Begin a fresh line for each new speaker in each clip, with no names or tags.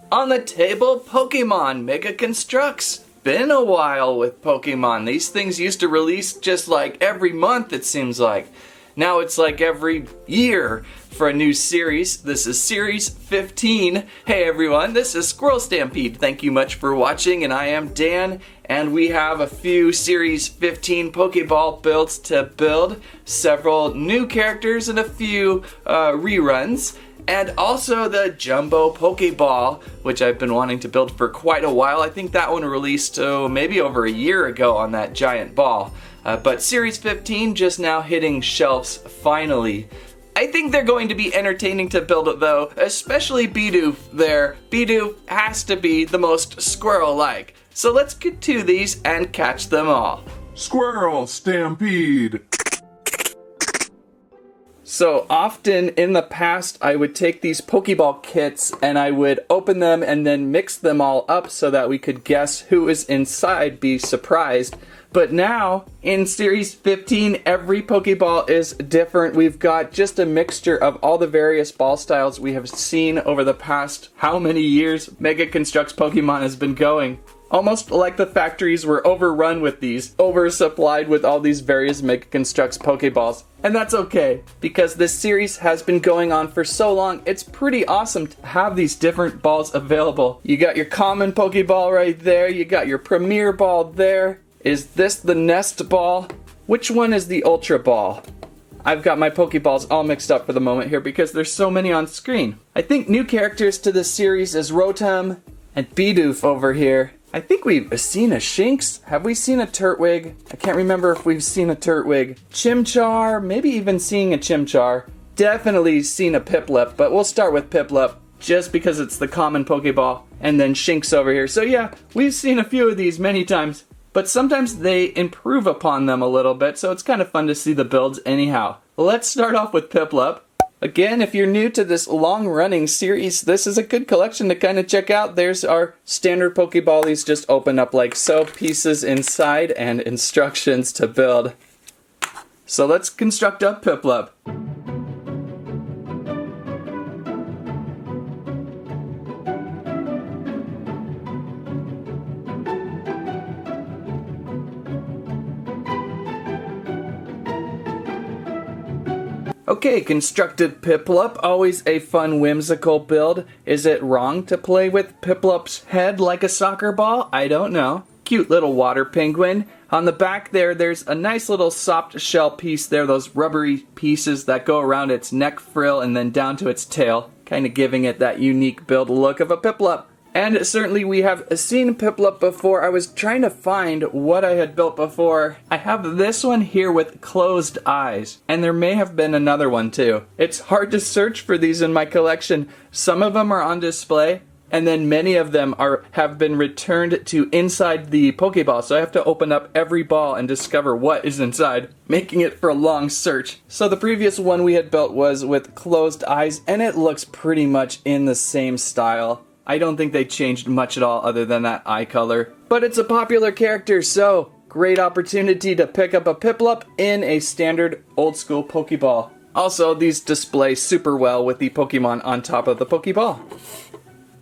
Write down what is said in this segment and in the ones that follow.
On the table, Pokemon Mega Construx. Been a while with Pokemon. These things used to release just like every month, it seems like. Now it's like every year for a new series. This is Series 15. Hey everyone, this is Squirrel Stampede. Thank you much for watching, and I am Dan, and we have a few Series 15 Pokeball builds to build, several new characters, and a few reruns. And also the Jumbo Pokeball, which I've been wanting to build for quite a while. I think that one released maybe over a year ago on that giant ball. But Series 15 just now hitting shelves finally. I think they're going to be entertaining to build though, especially Bidoof there. Bidoof has to be the most squirrel-like. So let's get to these and catch them all.
Squirrel Stampede!
So often in the past, I would take these Pokeball kits and I would open them and then mix them all up so that we could guess who is inside, be surprised. But now, in Series 15, every Pokeball is different. We've got just a mixture of all the various ball styles we have seen over the past how many years Mega Construx Pokemon has been going. Almost like the factories were overrun with these, oversupplied with all these various Mega Construx Pokeballs. And that's okay, because this series has been going on for so long, it's pretty awesome to have these different balls available. You got your common Pokeball right there, you got your Premier Ball there. Is this the Nest Ball? Which one is the Ultra Ball? I've got my Pokeballs all mixed up for the moment here because there's so many on screen. I think new characters to this series is Rotom and Bidoof over here. I think we've seen a Shinx. Have we seen a Turtwig? I can't remember if we've seen a Turtwig. Chimchar, maybe even seeing a Chimchar. Definitely seen a Piplup, but we'll start with Piplup just because it's the common Pokeball. And then Shinx over here. So yeah, we've seen a few of these many times. But sometimes they improve upon them a little bit, so it's kind of fun to see the builds anyhow. Let's start off with Piplup. Again, if you're new to this long-running series, this is a good collection to kind of check out. There's our standard Pokeball. These just open up like so, pieces inside and instructions to build. So let's construct up Piplup. Okay, constructed Piplup, always a fun whimsical build. Is it wrong to play with Piplup's head like a soccer ball? I don't know. Cute little water penguin. On the back there's a nice little soft shell piece there, those rubbery pieces that go around its neck frill and then down to its tail, kind of giving it that unique build look of a Piplup. And certainly we have seen Piplup before. I was trying to find what I had built before. I have this one here with closed eyes, and there may have been another one too. It's hard to search for these in my collection. Some of them are on display, and then many of them have been returned to inside the Pokeball, so I have to open up every ball and discover what is inside, making it for a long search. So the previous one we had built was with closed eyes, and it looks pretty much in the same style. I don't think they changed much at all other than that eye color. But it's a popular character, so great opportunity to pick up a Piplup in a standard old school Pokeball. Also, these display super well with the Pokemon on top of the Pokeball.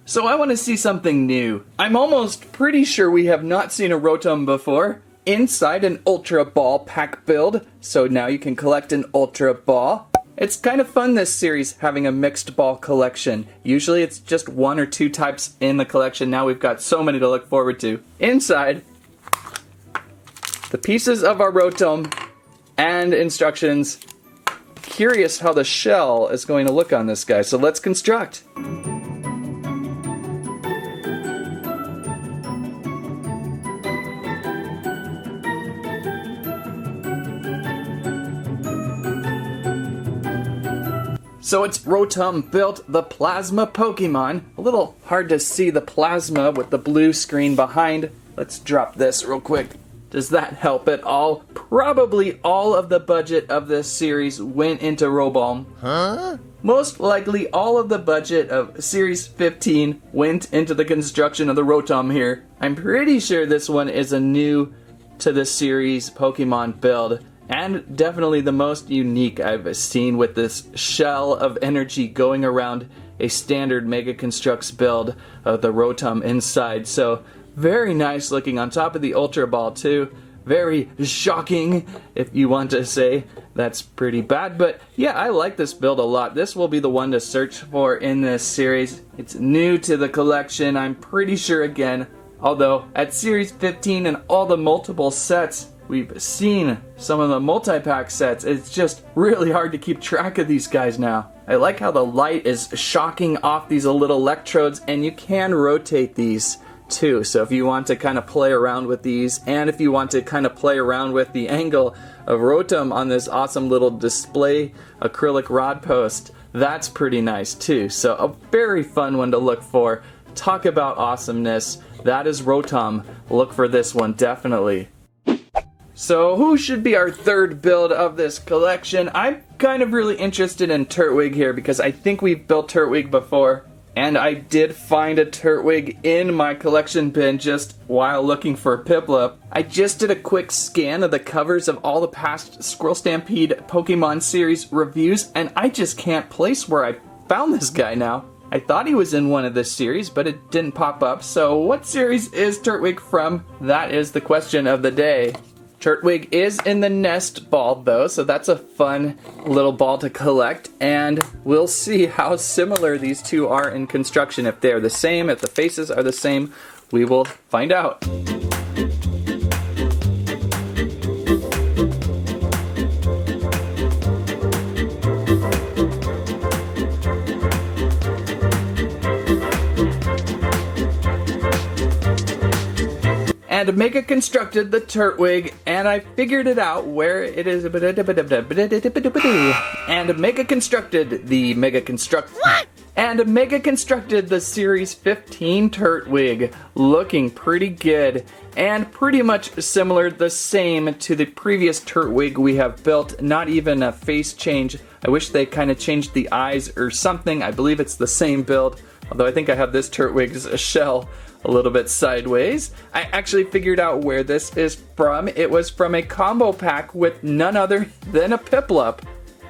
So I want to see something new. I'm almost pretty sure we have not seen a Rotom before. Inside an Ultra Ball pack build, so now you can collect an Ultra Ball. It's kind of fun this series having a mixed ball collection. Usually it's just one or two types in the collection. Now we've got so many to look forward to. Inside, the pieces of our Rotom and instructions. Curious how the shell is going to look on this guy, so let's construct. So it's Rotom built the Plasma Pokemon. A little hard to see the plasma with the blue screen behind. Let's drop this real quick. Does that help at all? Probably all of the budget of this series went into Rotom. Huh? Most likely all of the budget of Series 15 went into the construction of the Rotom here. I'm pretty sure this one is a new to the series Pokemon build. And definitely the most unique I've seen, with this shell of energy going around a standard Mega Construx build of the Rotom inside. So very nice looking on top of the Ultra Ball too. Very shocking, if you want to say. That's pretty bad, but yeah, I like this build a lot. This will be the one to search for in this series. It's new to the collection, I'm pretty sure again. Although, at Series 15 and all the multiple sets, we've seen some of the multi-pack sets. It's just really hard to keep track of these guys now. I like how the light is shocking off these little electrodes, and you can rotate these too. So if you want to kind of play around with these, and if you want to kind of play around with the angle of Rotom on this awesome little display acrylic rod post, that's pretty nice too. So a very fun one to look for. Talk about awesomeness. That is Rotom. Look for this one, definitely. So who should be our third build of this collection? I'm kind of really interested in Turtwig here because I think we've built Turtwig before. And I did find a Turtwig in my collection bin just while looking for Piplup. I just did a quick scan of the covers of all the past Squirrel Stampede Pokemon series reviews, and I just can't place where I found this guy now. I thought he was in one of this series, but it didn't pop up. So what series is Turtwig from? That is the question of the day. Turtwig is in the nest ball though, so that's a fun little ball to collect, and we'll see how similar these two are in construction. If they're the same, if the faces are the same, we will find out. And Mega constructed the Turtwig, and I figured it out where it is. And Mega constructed the Mega Construct. What? And Mega constructed the Series 15 Turtwig, looking pretty good and pretty much similar, the same to the previous Turtwig we have built. Not even a face change. I wish they kind of changed the eyes or something. I believe it's the same build, although I think I have this Turtwig's shell a little bit sideways. I actually figured out where this is from. It was from a combo pack with none other than a Piplup.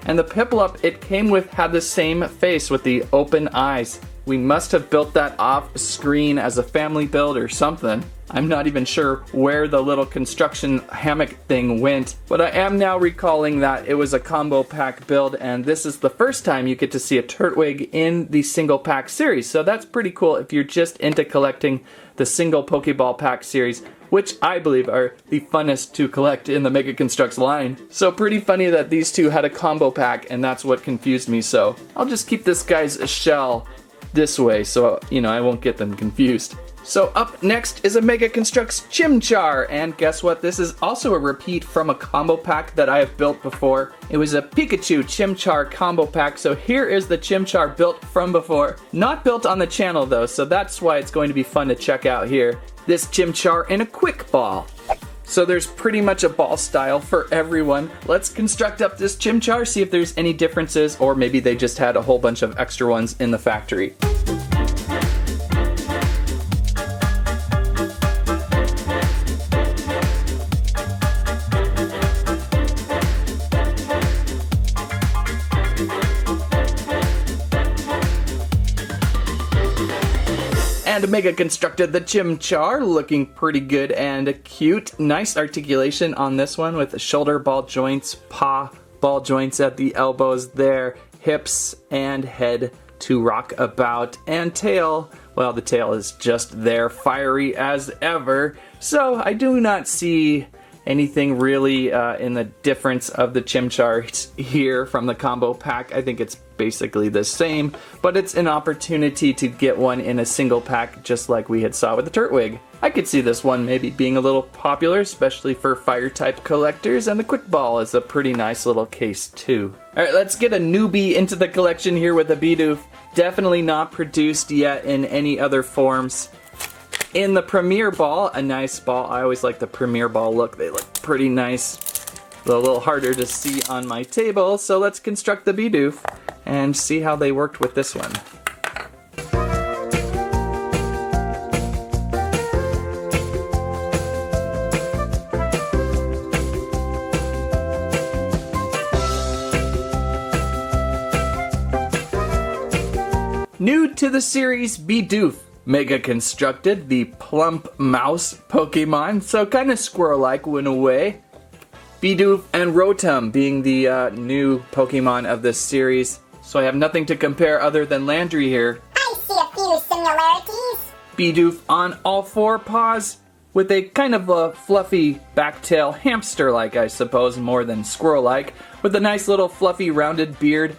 And the Piplup it came with had the same face with the open eyes. We must have built that off screen as a family build or something. I'm not even sure where the little construction hammock thing went, but I am now recalling that it was a combo pack build, and this is the first time you get to see a Turtwig in the single pack series. So that's pretty cool if you're just into collecting the single Pokeball pack series, which I believe are the funnest to collect in the Mega Construx line. So pretty funny that these two had a combo pack, and that's what confused me. So I'll just keep this guy's shell this way so, you know, I won't get them confused. So up next is a Mega Construx Chimchar, and guess what? This is also a repeat from a combo pack that I have built before. It was a Pikachu Chimchar combo pack, so here is the Chimchar built from before. Not built on the channel though, so that's why it's going to be fun to check out here. This Chimchar in a quick ball. So there's pretty much a ball style for everyone. Let's construct up this Chimchar, see if there's any differences, or maybe they just had a whole bunch of extra ones in the factory. And Mega constructed the Chimchar, looking pretty good and cute. Nice articulation on this one with shoulder ball joints, paw ball joints at the elbows there, hips and head to rock about, and tail, well, the tail is just there, fiery as ever. So I do not see anything really in the difference of the Chimchar here from the combo pack. I think it's basically the same, but it's an opportunity to get one in a single pack just like we had saw with the Turtwig. I could see this one maybe being a little popular, especially for fire type collectors, and the quick ball is a pretty nice little case too. Alright, let's get a newbie into the collection here with the Bidoof. Definitely not produced yet in any other forms. In the Premier Ball, a nice ball. I always like the Premier Ball look. They look pretty nice. A little harder to see on my table, so let's construct the Bidoof and see how they worked with this one. to the series, Bidoof Mega Constructed, the plump mouse Pokemon, so kind of squirrel-like in a way. Bidoof and Rotom being the new Pokemon of this series, so I have nothing to compare other than Landry here.
I see a few similarities.
Bidoof on all four paws, with a kind of a fluffy backtail, hamster-like I suppose, more than squirrel-like, with a nice little fluffy rounded beard,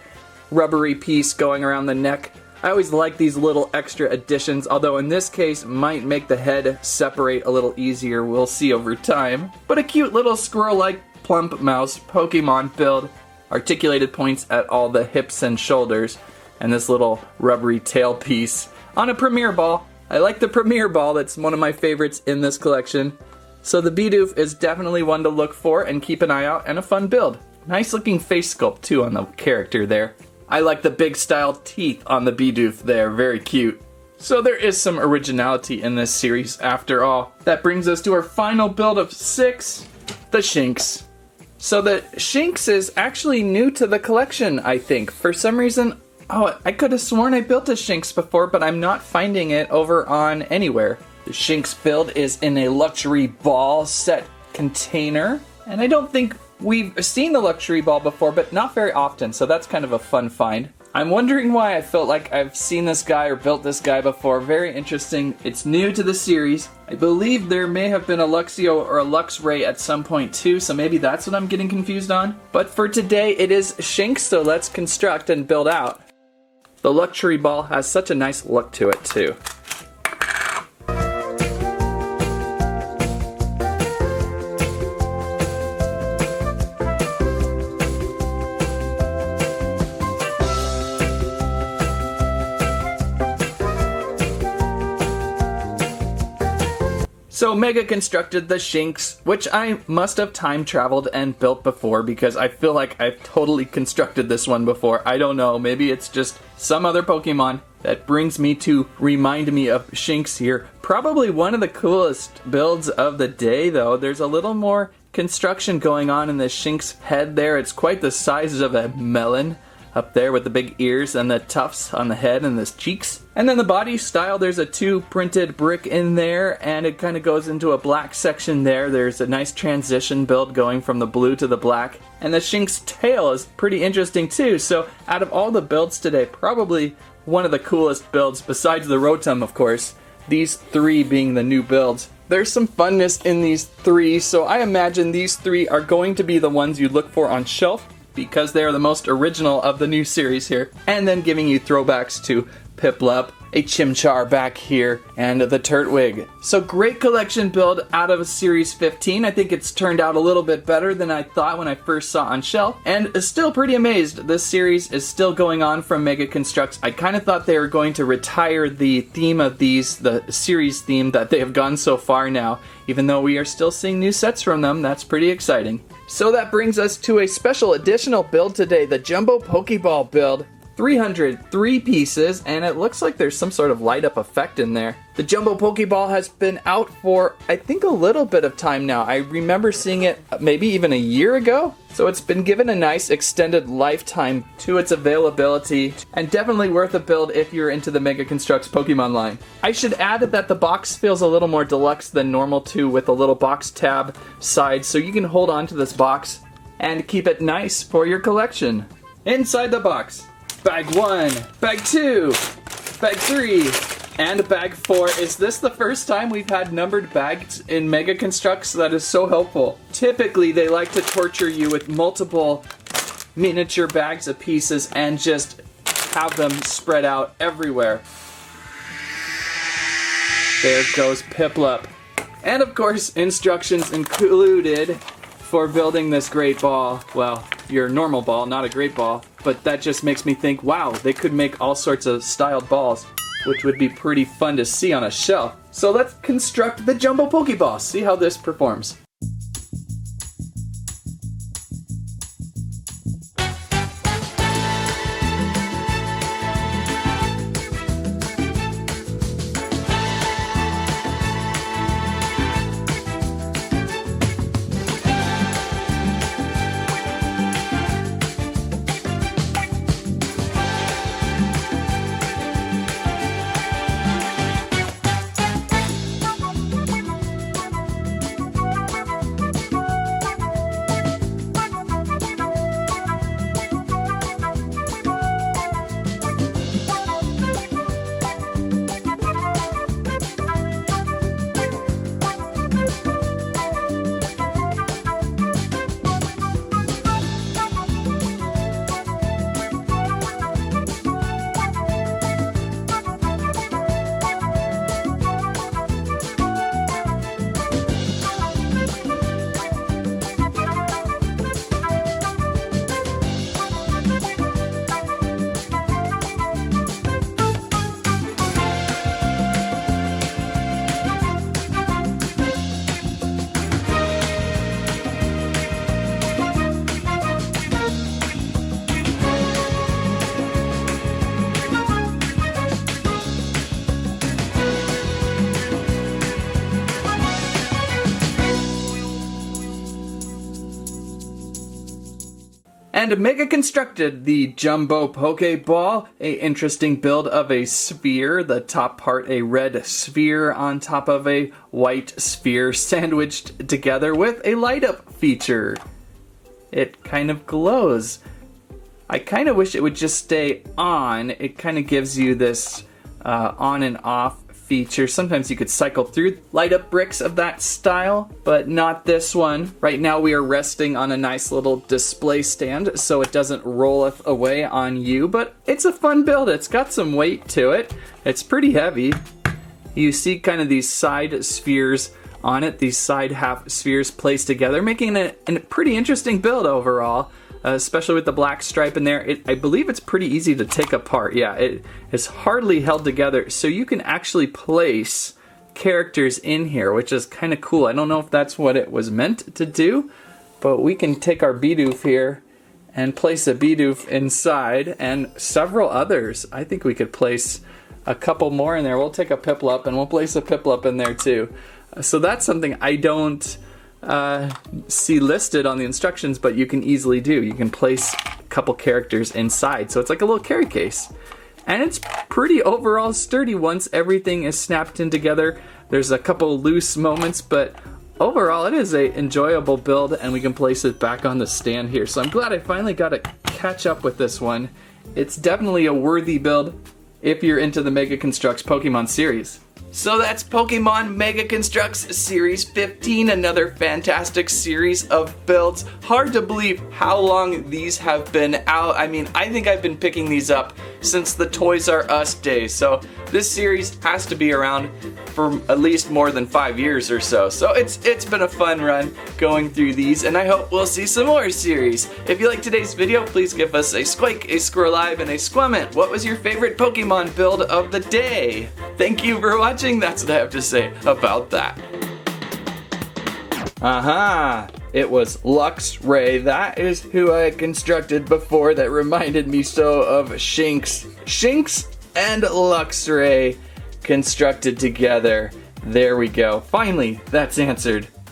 rubbery piece going around the neck. I always like these little extra additions, although in this case might make the head separate a little easier, we'll see over time. But a cute little squirrel-like plump mouse Pokemon build, articulated points at all the hips and shoulders, and this little rubbery tail piece on a Premier Ball. I like the Premier Ball, that's one of my favorites in this collection. So the Bidoof is definitely one to look for and keep an eye out, and a fun build. Nice looking face sculpt too on the character there. I like the big style teeth on the Bidoof there, very cute. So there is some originality in this series after all. That brings us to our final build of 6, the Shinx. So the Shinx is actually new to the collection, I think. For some reason, I could have sworn I built a Shinx before, but I'm not finding it over on anywhere. The Shinx build is in a luxury ball set container, and I don't think we've seen the luxury ball before, but not very often, so that's kind of a fun find. I'm wondering why I felt like I've seen this guy or built this guy before. Very interesting. It's new to the series. I believe there may have been a Luxio or a Luxray at some point too, so maybe that's what I'm getting confused on. But for today, it is Shinx, so let's construct and build out. The luxury ball has such a nice look to it too. So Mega constructed the Shinx, which I must have time traveled and built before because I feel like I've totally constructed this one before. I don't know, maybe it's just some other Pokemon that brings me to remind me of Shinx here. Probably one of the coolest builds of the day though. There's a little more construction going on in the Shinx head there. It's quite the size of a melon up there with the big ears and the tufts on the head and the cheeks. And then the body style, there's a 2 printed brick in there, and it kind of goes into a black section there. There's a nice transition build going from the blue to the black. And the Shinx tail is pretty interesting too. So out of all the builds today, probably one of the coolest builds, besides the Rotom of course, these 3 being the new builds. There's some funness in these 3, so I imagine these 3 are going to be the ones you look for on shelf, because they are the most original of the new series here. And then giving you throwbacks to Piplup, a Chimchar back here, and the Turtwig. So great collection build out of Series 15. I think it's turned out a little bit better than I thought when I first saw it on shelf. And still pretty amazed. This series is still going on from Mega Construx. I kind of thought they were going to retire the theme of these, the series theme that they have gone so far now. Even though we are still seeing new sets from them, that's pretty exciting. So that brings us to a special additional build today, the Jumbo Pokeball build. 303 pieces, and it looks like there's some sort of light up effect in there. The Jumbo Pokeball has been out for, I think, a little bit of time now. I remember seeing it maybe even a year ago. So it's been given a nice extended lifetime to its availability, and definitely worth a build if you're into the Mega Construx Pokemon line. I should add that the box feels a little more deluxe than normal too, with a little box tab side, so you can hold on to this box and keep it nice for your collection. Inside the box, Bag 1, Bag 2, Bag 3, and Bag 4. Is this the first time we've had numbered bags in Mega Construx? That is so helpful. Typically, they like to torture you with multiple miniature bags of pieces and just have them spread out everywhere. There goes Piplup. And of course, instructions included for building this great ball. Well, your normal ball, not a great ball. But that just makes me think, wow, they could make all sorts of styled balls, which would be pretty fun to see on a shelf. So let's construct the Jumbo Pokeball, see how this performs. And Mega Constructed the Jumbo Pokeball, a interesting build of a sphere, the top part a red sphere on top of a white sphere sandwiched together with a light up feature. It kind of glows. I kind of wish it would just stay on. It kind of gives you this on and off feature. Sometimes you could cycle through light up bricks of that style, but not this one. Right now we are resting on a nice little display stand so it doesn't roll away on you, but it's a fun build. It's got some weight to it. It's pretty heavy. You see kind of these side spheres on it, these side half spheres placed together, making it a pretty interesting build overall. Especially with the black stripe in there. I believe it's pretty easy to take apart. Yeah, it is hardly held together, so you can actually place characters in here, which is kind of cool. I don't know if that's what it was meant to do, but we can take our Bidoof here and place a Bidoof inside, and several others. I think we could place a couple more in there. We'll take a Piplup and we'll place a Piplup in there too. So that's something I don't see listed on the instructions, but you can easily do. You can place a couple characters inside, so it's like a little carry case. And it's pretty overall sturdy once everything is snapped in together. There's a couple loose moments, but overall it is a enjoyable build, and we can place it back on the stand here. So I'm glad I finally got to catch up with this one. It's definitely a worthy build if you're into the Mega Construx Pokemon series. So that's Pokemon Mega Construx Series 15, another fantastic series of builds. Hard to believe how long these have been out. I mean, I think I've been picking these up since the Toys R Us days, so this series has to be around for at least more than 5 years or so. So it's been a fun run going through these, and I hope we'll see some more series. If you liked today's video, please give us a squike, a squirrelive, and a squamment. What was your favorite Pokemon build of the day? Thank you for watching. That's what I have to say about that. Aha! It was Luxray. That is who I had constructed before that reminded me so of Shinx. Shinx and Luxray constructed together. There we go. Finally, that's answered.